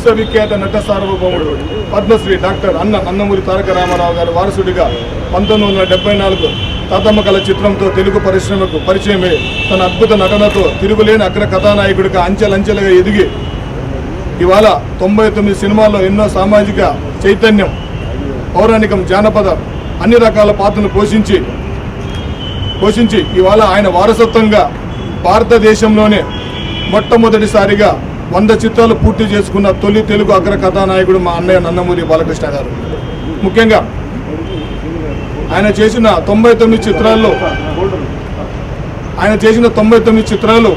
విశ్వవిఖ్యాత నట సార్వభౌముడు పద్మశ్రీ డాక్టర్ అన్న నందమూరి తారక రామారావు గారి వారసుడిగా 1974 తాతమ్మ కళ చిత్రంతో తెలుగు పరిశ్రమకు పరిచయమై తన అద్భుత నటనతో తిరుగులేని అగ్ర కథానాయకుడిగా అంచెలంచెలుగా ఎదిగి ఇవాళ 99 సినిమాల్లో ఎన్నో సామాజిక చైతన్యం, పౌరాణికం, జానపద అన్ని రకాల పాత్రను పోషించి ఇవాళ ఆయన వారసత్వంగా భారతదేశంలోనే మొట్టమొదటిసారిగా 100 చిత్రాలు పూర్తి చేసుకున్న తొలి తెలుగు అగ్ర కథానాయకుడు మా అన్నయ్య నందమూరి బాలకృష్ణ గారు. ముఖ్యంగా ఆయన చేసిన 99 చిత్రాలు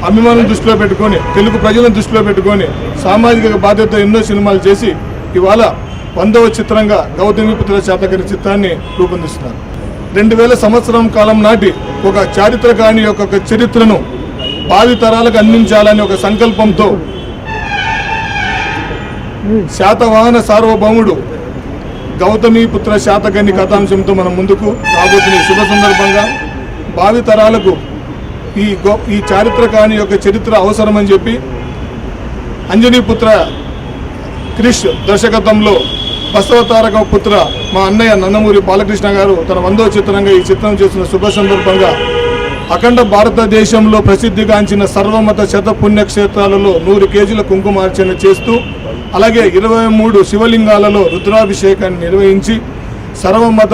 అభిమానులను దృష్టిలో పెట్టుకొని, తెలుగు ప్రజలను దృష్టిలో పెట్టుకొని సామాజిక బాధ్యత ఎన్నో సినిమాలు చేసి ఇవాళ 100వ చిత్రంగా గౌతమిపుత్ర శాతకర్ణి చిత్రాన్ని రూపొందిస్తున్నారు. 2000 సంవత్సరం కాలం నాటి ఒక చారిత్రకాని యొక్క చరిత్రను భావి తరాలకు అందించాలని ఒక సంకల్పంతో శాతవాహన సార్వభౌముడు గౌతమిపుత్ర శాతకర్ణి కథాంశంతో మనం ముందుకు రాబోతున్న శుభ సందర్భంగా భావి తరాలకు ఈ చారిత్రకాని యొక్క చరిత్ర అవసరమని చెప్పి అంజనీపుత్ర క్రిష్ దర్శకత్వంలో బసవతారక పుత్ర మా అన్నయ్య నందమూరి బాలకృష్ణ గారు తన 100వ చిత్రంగా ఈ చిత్రం చేసిన శుభ సందర్భంగా అఖండ భారతదేశంలో ప్రసిద్ధిగాంచిన సర్వమత శతపుణ్యక్షేత్రాలలో 100 కేజీల కుంకుమార్చన చేస్తూ, అలాగే 23 శివలింగాలలో రుద్రాభిషేకాన్ని నిర్వహించి సర్వమత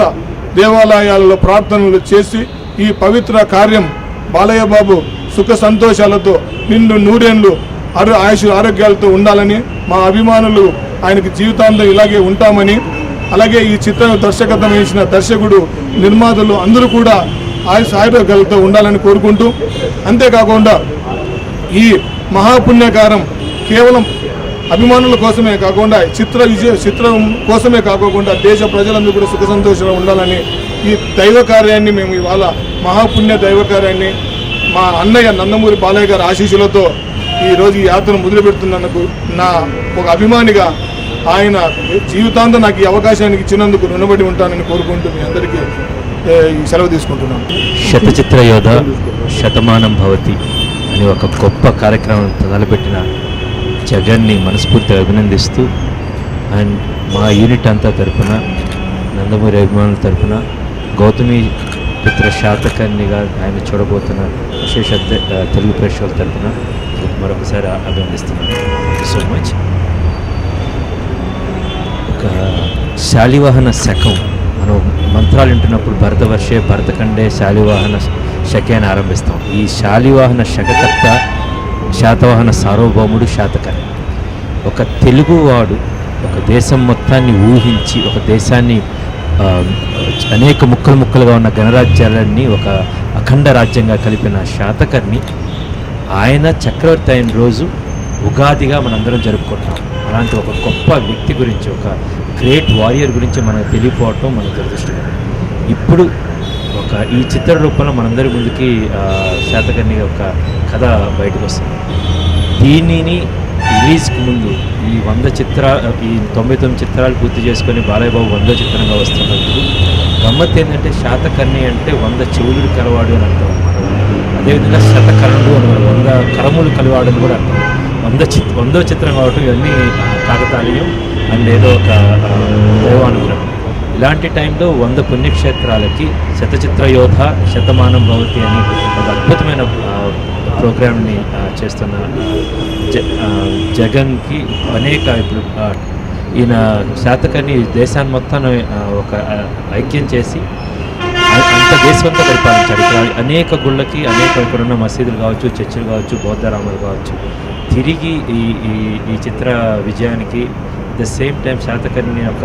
దేవాలయాలలో ప్రార్థనలు చేసి ఈ పవిత్ర కార్యం బాలయ్య బాబు సుఖ సంతోషాలతో నిండు నూరేళ్లు ఆయుష్ ఆరోగ్యాలతో ఉండాలని, మా అభిమానులు ఆయనకి జీవితాంతం ఇలాగే ఉంటామని, అలాగే ఈ చిత్రం దర్శకత్వం వహించిన దర్శకుడు, నిర్మాతలు అందరూ కూడా ఆయుర్వేదాలతో ఉండాలని కోరుకుంటూ, అంతేకాకుండా ఈ మహాపుణ్యకారం కేవలం అభిమానుల కోసమే కాకుండా చిత్రం కోసమే కాకుండా దేశ ప్రజలందరూ కూడా సుఖ సంతోషంగా ఉండాలని ఈ దైవ కార్యాన్ని మేము ఇవాళ మహాపుణ్య దైవ కార్యాన్ని మా అన్నయ్య నందమూరి బాలయ్య గారి ఆశీస్సులతో ఈరోజు ఈ యాత్రను మొదలుపెడుతున్నందుకు నా ఒక అభిమానిగా ఆయన జీవితాంతం నాకు ఈ అవకాశానికి ఇచ్చినందుకు రుణపడి ఉంటానని కోరుకుంటూ మీ అందరికీ సెలవు తీసుకుంటున్నాను. శతచిత్ర యోధ శతమానం భవతి అని ఒక గొప్ప కార్యక్రమం తలపెట్టిన జగన్ని మనస్ఫూర్తిగా అభినందిస్తూ, అండ్ మా యూనిట్ అంతా తరఫున, నందమూరి అభిమానుల తరఫున, గౌతమి పుత్ర శాతకర్ణిగా ఆయన చూడబోతున్న విశేష తెలుగు ప్రేక్షకుల తరఫున మరొకసారి అభినందిస్తున్నాను. Thank you so much. ఒక శాలివాహన శకం, మనం మంత్రాలు వింటున్నప్పుడు భరతవర్షే భరతఖండే శాలివాహన శకే అని ఆరంభిస్తాం. ఈ శాలివాహన శకకర్త శాతవాహన సార్వభౌముడు శాతకర్ణి. ఒక తెలుగువాడు ఒక దేశం మొత్తాన్ని ఊహించి, ఒక దేశాన్ని అనేక ముక్కలుగా ఉన్న గణరాజ్యాలన్నీ ఒక అఖండ రాజ్యంగా కలిపిన శాతకర్ణి, ఆయన చక్రవర్తి అయిన రోజు ఉగాదిగా మనందరం జరుపుకుంటాం. అలాంటి ఒక గొప్ప వ్యక్తి గురించి, ఒక గ్రేట్ వారియర్ గురించి మనకు తెలియపోవటం మన దురదృష్టం. ఇప్పుడు ఈ చిత్ర రూపంలో మనందరి ముందుకి శాతకర్ణి యొక్క కథ బయటకు వస్తుంది. దీనిని రిలీజ్కి ముందు ఈ 99 చిత్రాలు పూర్తి చేసుకొని బాలయ్య బాబు 100వ చిత్రంగా వస్తున్నప్పుడు గమ్మత్ ఏంటంటే శాతకర్ణి అంటే 100 చెవులు కలవాడు అని అర్థం అన్నమాట. అదేవిధంగా శతకర్ణుడు అని 100 కరములు కలివాడు అని కూడా అర్థం. 100వ చిత్రం కావటం ఇవన్నీ కాకతాళీయం అండ్ ఏదో ఒక దైవానుగ్రహం. ఇలాంటి టైంలో 100 పుణ్యక్షేత్రాలకి శతచిత్ర యోధ శతమానం భవతి అని ఒక అద్భుతమైన ప్రోగ్రామ్ని చేస్తున్న జగన్కి ఇప్పుడు ఈయన శాతకర్ణి దేశాన్ని మొత్తాన్ని ఒక ఐక్యం చేసి అంత దేశమంతా పరిపాలించాడు. ఇక్కడ అనేక గుళ్ళకి, ఇక్కడున్న మసీదులు కావచ్చు, చర్చిలు కావచ్చు, బౌద్ధరాములు కావచ్చు, తిరిగి ఈ చిత్ర విజయానికి ద సేమ్ టైం శాతకర్ణి యొక్క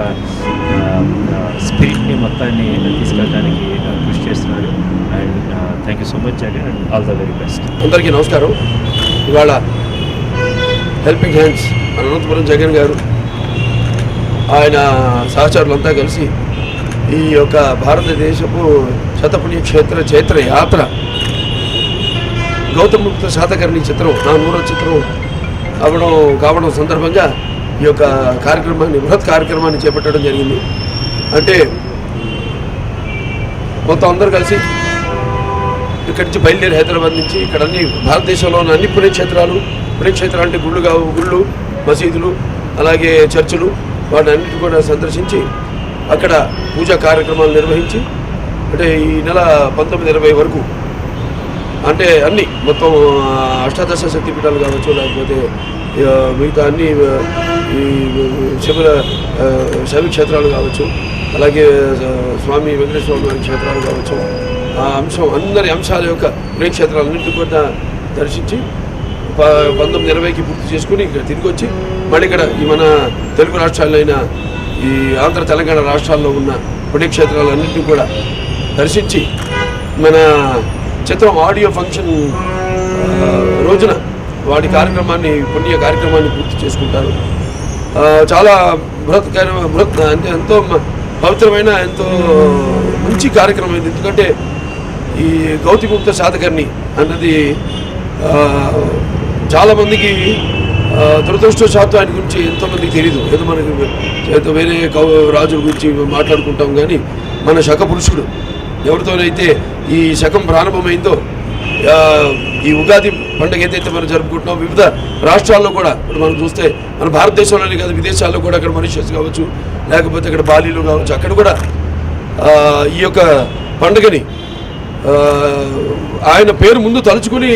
స్పిరిట్ని మొత్తాన్ని తీసుకెళ్ళడానికి కృషి చేస్తున్నాడు. And thank you so much Jagan and all the very best. అందరికీ నమస్కారం. ఇవాళ హెల్పింగ్ హ్యాండ్స్ అనంతపురం జగన్ గారు ఆయన సహచరులంతా కలిసి ఈ యొక్క భారతదేశపు శతపుణ్యక్షేత్ర చైత్ర యాత్ర గౌతమిపుత్ర శాతకర్ణి చిత్రం నా 3వ చిత్రం కావడం సందర్భంగా ఈ యొక్క బృహత్ కార్యక్రమాన్ని చేపట్టడం జరిగింది. అంటే మొత్తం అందరూ కలిసి ఇక్కడి నుంచి బయలుదేరి హైదరాబాద్ నుంచి ఇక్కడ భారతదేశంలో ఉన్న అన్ని పుణ్యక్షేత్రాలు అంటే గుళ్ళు మసీదులు అలాగే చర్చిలు వాటన్నిటి కూడా సందర్శించి అక్కడ పూజా కార్యక్రమాలు నిర్వహించి అంటే ఈ నెల 19-20 వరకు అంటే అన్ని మొత్తం అష్టాదశ శక్తిపీఠాలు కావచ్చు, లేకపోతే మిగతా అన్ని ఈ శైవ క్షేత్రాలు కావచ్చు, అలాగే స్వామి వెంకటేశ్వర స్వామి క్షేత్రాలు కావచ్చు, ఆ అందరి అంశాల యొక్క పుణ్యక్షేత్రాలన్నింటినీ కూడా దర్శించి 19-20కి పూర్తి చేసుకుని ఇక్కడ తిరిగి వచ్చి మళ్ళీ ఇక్కడ ఈ మన తెలుగు రాష్ట్రాలైన ఈ ఆంధ్ర తెలంగాణ రాష్ట్రాల్లో ఉన్న పుణ్యక్షేత్రాలన్నింటినీ కూడా దర్శించి మన చిత్రం ఆడియో ఫంక్షన్ రోజున వాటి కార్యక్రమాన్ని పుణ్య కార్యక్రమాన్ని పూర్తి చేసుకుంటారు. చాలా బృహత్ అంటే ఎంతో పవిత్రమైన ఎంతో మంచి కార్యక్రమం ఇది. ఎందుకంటే ఈ గౌతమిపుత్ర శాతకర్ణి అన్నది చాలామందికి దురదృష్టవశాత్తు ఆయన గురించి ఎంతోమందికి తెలీదు. ఏదో మనకి వేరే రాజుల గురించి మాట్లాడుకుంటాం కానీ మన శక పురుషుడు ఎవరితోనైతే ఈ శకం ప్రారంభమైందో ఈ ఉగాది పండుగ ఏదైతే మనం జరుపుకుంటున్నాం వివిధ రాష్ట్రాల్లో కూడా ఇప్పుడు మనం చూస్తే మన భారతదేశంలోనే కాదు విదేశాల్లో కూడా అక్కడ మారిషస్ కావచ్చు, లేకపోతే అక్కడ బాలీలో కావచ్చు, అక్కడ కూడా ఈ యొక్క పండుగని ఆయన పేరు ముందు తలుచుకుని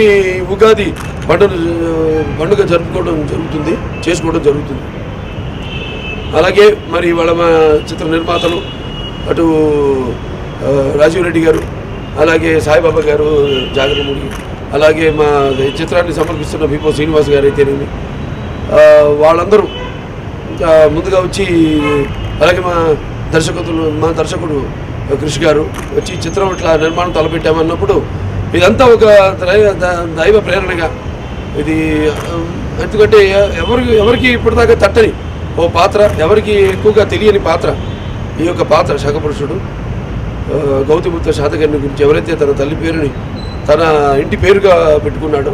ఉగాది పండుగ చేసుకోవడం జరుగుతుంది. అలాగే మరి వాళ్ళ మా చిత్ర నిర్మాతలు అటు రాజీవ్ రెడ్డి గారు, అలాగే సాయిబాబా గారు జాగరముడి, అలాగే మా చిత్రాన్ని సమర్పిస్తున్న బిపో శ్రీనివాస్ గారు అయితేనేమి వాళ్ళందరూ ముందుగా వచ్చి, అలాగే మా దర్శకుడు కృషి గారు వచ్చి చిత్రం ఇట్లా నిర్మాణం తలపెట్టామన్నప్పుడు ఇదంతా ఒక దైవ ప్రేరణగా ఇది. ఎందుకంటే ఎవరికి ఇప్పటిదాకా తట్టని ఓ పాత్ర, ఎవరికి ఎక్కువగా తెలియని పాత్ర ఈ యొక్క పాత్ర శకపురుషుడు గౌతమిపుత్ర శాతకర్ణి గురించి ఎవరైతే తన తల్లి పేరుని తన ఇంటి పేరుగా పెట్టుకున్నాడో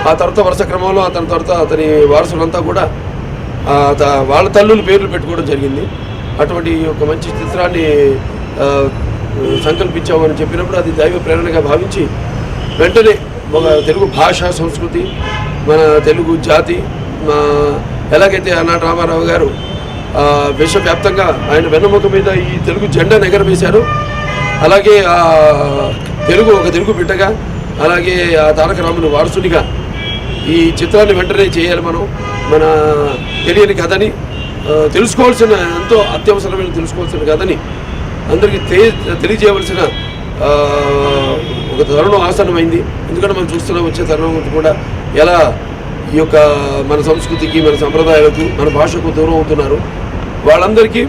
ఆ తర్వాత వరుస క్రమంలో అతని తర్వాత అతని వారసులంతా కూడా వాళ్ళ తల్లుల పేర్లు పెట్టుకోవడం జరిగింది. అటువంటి ఒక మంచి చిత్రాన్ని సంకల్పించామని చెప్పినప్పుడు అది దైవ ప్రేరణగా భావించి వెంటనే ఒక తెలుగు భాష సంస్కృతి మన తెలుగు జాతి ఎలాగైతే ఆనాటి రామారావు గారు విశ్వవ్యాప్తంగా ఆయన వెన్నముక మీద ఈ తెలుగు జెండాను ఎగరవేశారు, అలాగే ఒక తెలుగు బిడ్డగా, అలాగే ఆ తారక రాముని వారసునిగా ఈ చిత్రాన్ని వెంటనే చేయాలి. మన తెలియని కథని తెలుసుకోవాల్సిన ఎంతో అత్యవసరమైన తెలుసుకోవాల్సిన కథని అందరికీ తెలియజేయవలసిన ఒక తరుణం ఆసన్నమైంది. ఎందుకంటే మనం చూస్తున్నాం వచ్చే తరుణం కూడా ఎలా ఈ యొక్క మన సంస్కృతికి, మన సంప్రదాయాలకు, మన భాషకు దూరం అవుతున్నారు. వాళ్ళందరికీ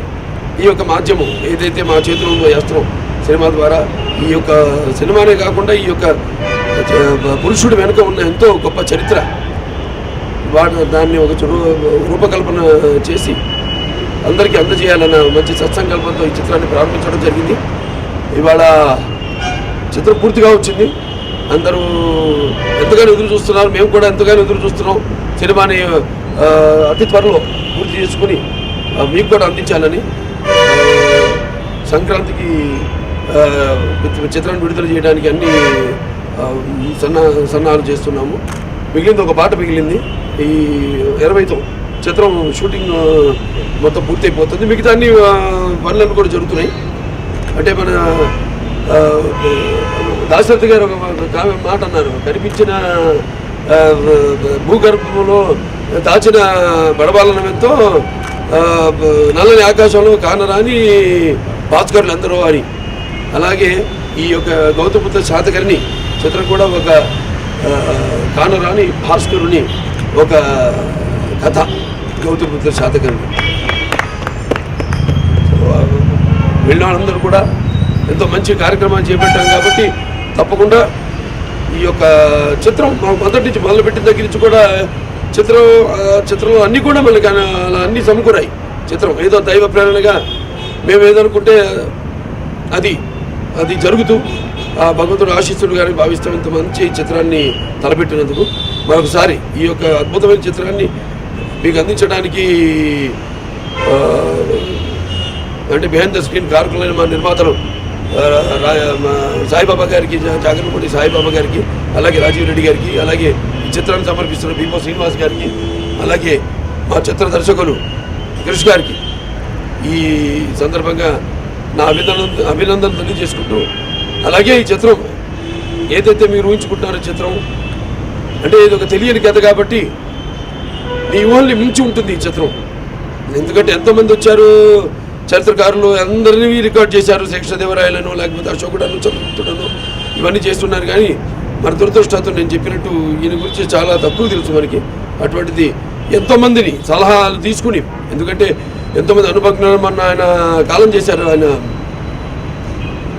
ఈ యొక్క మాధ్యమం ఏదైతే మా చేతిలో ఉందో అస్త్రం సినిమా ద్వారా ఈ యొక్క సినిమానే కాకుండా ఈ యొక్క పురుషుడు వెనుక ఉన్న ఎంతో గొప్ప చరిత్ర దాన్ని ఒక రూపకల్పన చేసి అందరికీ అందజేయాలన్న మంచి సత్సంకల్పంతో ఈ చిత్రాన్ని ప్రారంభించడం జరిగింది. ఇవాళ చిత్రం పూర్తిగా వచ్చింది. అందరూ ఎంతగానో ఎదురు చూస్తున్నారు, మేము కూడా ఎంతగానో ఎదురు చూస్తున్నాం. సినిమాని అతి త్వరలో పూర్తి చేసుకుని మీకు కూడా అందించాలని సంక్రాంతికి చిత్రాన్ని విడుదల చేయడానికి అన్ని సన్నాహాలు చేస్తున్నాము. మిగిలింది ఒక పాట మిగిలింది. ఈ 20తో చిత్రం షూటింగ్ మొత్తం పూర్తయిపోతుంది. మిగతా అన్ని పనులను కూడా జరుగుతున్నాయి. అంటే మన దాశరథి గారు ఒక మాట అన్నారు, కనిపించిన భూగర్భంలో దాచిన బడబాలనమెంతో నల్లని ఆకాశంలో కానరాని భాస్కరులు అందరూ అని. అలాగే ఈ యొక్క గౌతమిపుత్ర శాతకర్ణి చిత్రం కూడా ఒక కానరాని భాస్కరుని ఒక కథ గౌతమిపుత్ర శాతకర్ణి. వెళ్ళిన వాళ్ళందరూ కూడా ఎంతో మంచి కార్యక్రమాలు చేపట్టాం కాబట్టి తప్పకుండా ఈ యొక్క చిత్రం మొదటి నుంచి మొదలుపెట్టిన దగ్గర నుంచి కూడా చిత్రంలో అన్నీ కూడా మనకి అన్నీ సమకూరాయి. చిత్రం ఏదో దైవ ప్రేరణగా మేము ఏదనుకుంటే అది జరుగుతూ ఆ భగవంతుడు ఆశీస్సుడు గారిని భావిస్తాం. ఇంత మంచి చిత్రాన్ని తలపెట్టినందుకు మరొకసారి ఈ యొక్క అద్భుతమైన చిత్రాన్ని మీకు అందించడానికి అంటే బిహైండ్ ద స్క్రీన్ కారకులైన మా నిర్మాతలు సాయిబాబా గారికి, జాగరముడి సాయిబాబా గారికి, అలాగే రాజీవ్ రెడ్డి గారికి, అలాగే ఈ చిత్రాన్ని సమర్పిస్తున్న బిపో శ్రీనివాస్ గారికి, అలాగే మా చిత్ర దర్శకులు కృష్ గారికి ఈ సందర్భంగా నా అభినందనలు తెలియజేసుకుంటూ, అలాగే ఈ చిత్రం ఏదైతే మీరు ఊహించుకుంటున్నారో చిత్రం అంటే ఇది ఒక తెలియని కథ కాబట్టి మీ ఊహల్ని మించి ఉంటుంది ఈ చిత్రం. ఎందుకంటే ఎంతోమంది వచ్చారు చరిత్రకారులు, అందరినీ రికార్డ్ చేశారు. శేషదేవరాయలను, లేకపోతే అశోకుడను, చంద్రగుప్తుడను ఇవన్నీ చేస్తున్నారు. కానీ మన దురదృష్టం నేను చెప్పినట్టు ఈయన గురించి చాలా తక్కువ తెలుసు మనకి. అటువంటిది ఎంతోమందిని సలహాలు తీసుకుని, ఎందుకంటే ఎంతోమంది అనుభజ్ఞులు మొన్న ఆయన కాలం చేశారు. ఆయన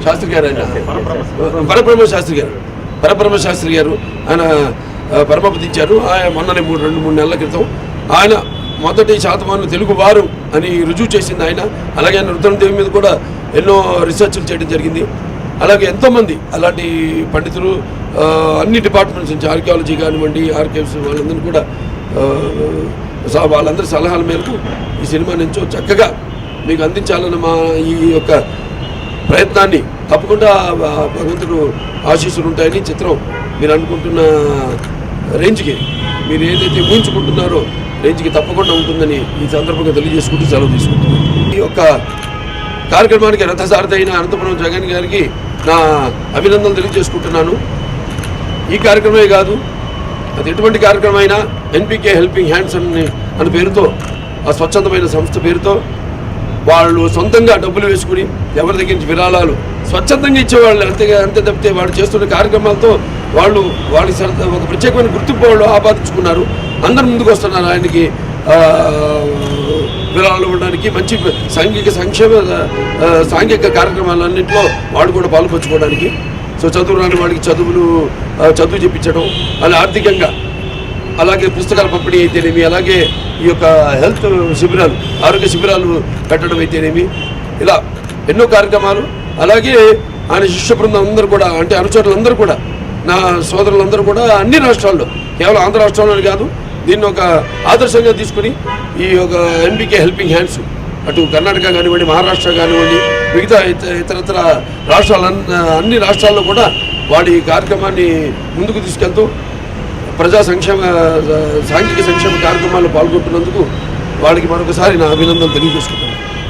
శాస్త్రి గారు, ఆయన పరబ్రహ్మ శాస్త్రి గారు ఆయన పరమపదించారు. ఆయన మొన్ననే 2-3 నెలల క్రితం ఆయన మొదటి శాతమానం తెలుగు వారు అని రుజువు చేసింది ఆయన. అలాగే ఆయన రుద్రమదేవి మీద కూడా ఎన్నో రీసెర్చ్లు చేయడం జరిగింది. అలాగే ఎంతోమంది అలాంటి పండితులు అన్ని డిపార్ట్మెంట్స్ నుంచి, ఆర్కియాలజీ కానివ్వండి, ఆర్కైవ్స్, వాళ్ళందరినీ కూడా వాళ్ళందరి సలహాల మేరకు ఈ సినిమా నుంచో చక్కగా మీకు అందించాలన్న మా ఈ యొక్క ప్రయత్నాన్ని తప్పకుండా భగవంతుడు ఆశీస్సులు ఉంటాయని, చిత్రం మీరు అనుకుంటున్న రేంజ్కి, మీరు ఏదైతే ఊహించుకుంటున్నారో రేంజ్కి తప్పకుండా ఉంటుందని ఈ సందర్భంగా తెలియజేసుకుంటూ సెలవు తీసుకుంటున్నాను. ఈ యొక్క కార్యక్రమానికి రథసారథి అయిన అనంతపురం జగన్ గారికి నా అభినందనలు తెలియజేసుకుంటున్నాను. ఈ కార్యక్రమమే కాదు, అది ఎటువంటి కార్యక్రమం అయినా ఎన్పికే హెల్పింగ్ హ్యాండ్స్ అని పేరుతో, ఆ స్వచ్ఛందమైన సంస్థ పేరుతో వాళ్ళు సొంతంగా డబ్బులు వేసుకుని ఎవరి దగ్గర నుంచి విరాళాలు స్వచ్ఛందంగా ఇచ్చేవాళ్ళు. అంతే తప్పితే వాళ్ళు చేస్తున్న కార్యక్రమాలతో వాళ్ళకి ఒక ప్రత్యేకమైన గుర్తింపు వాళ్ళు ఆపాదించుకున్నారు. అందరు ముందుకు వస్తున్నారు ఆయనకి విరాళాలు ఇవ్వడానికి, మంచి సాంఘిక కార్యక్రమాలన్నింటిలో వాళ్ళు కూడా పాల్పంచుకోవడానికి. సో చదువు రాని వాడికి చదువు చెప్పించడం, అలా ఆర్థికంగా, అలాగే పుస్తకాల పంపిణీ అయితేనేమి, అలాగే ఈ యొక్క హెల్త్ శిబిరాలు, ఆరోగ్య శిబిరాలు పెట్టడం అయితేనేమి, ఇలా ఎన్నో కార్యక్రమాలు. అలాగే ఆయన శిష్య బృందం అందరూ కూడా, అంటే అనుచరులందరూ కూడా, నా సోదరులందరూ కూడా అన్ని రాష్ట్రాల్లో, కేవలం ఆంధ్ర రాష్ట్రంలోనే కాదు, దీన్ని ఒక ఆదర్శంగా తీసుకుని ఈ యొక్క ఎన్బికే హెల్పింగ్ హ్యాండ్స్ అటు కర్ణాటక కానివ్వండి, మహారాష్ట్ర కానివ్వండి, మిగతా ఇతరత్ర అన్ని రాష్ట్రాల్లో కూడా వాడి కార్యక్రమాన్ని ముందుకు తీసుకెళ్తూ ప్రజా సాంఘిక సంక్షేమ కార్యక్రమాల్లో పాల్గొంటున్నందుకు వాడికి మరొకసారి నా అభినందనలు తెలియజేసుకుంటాను.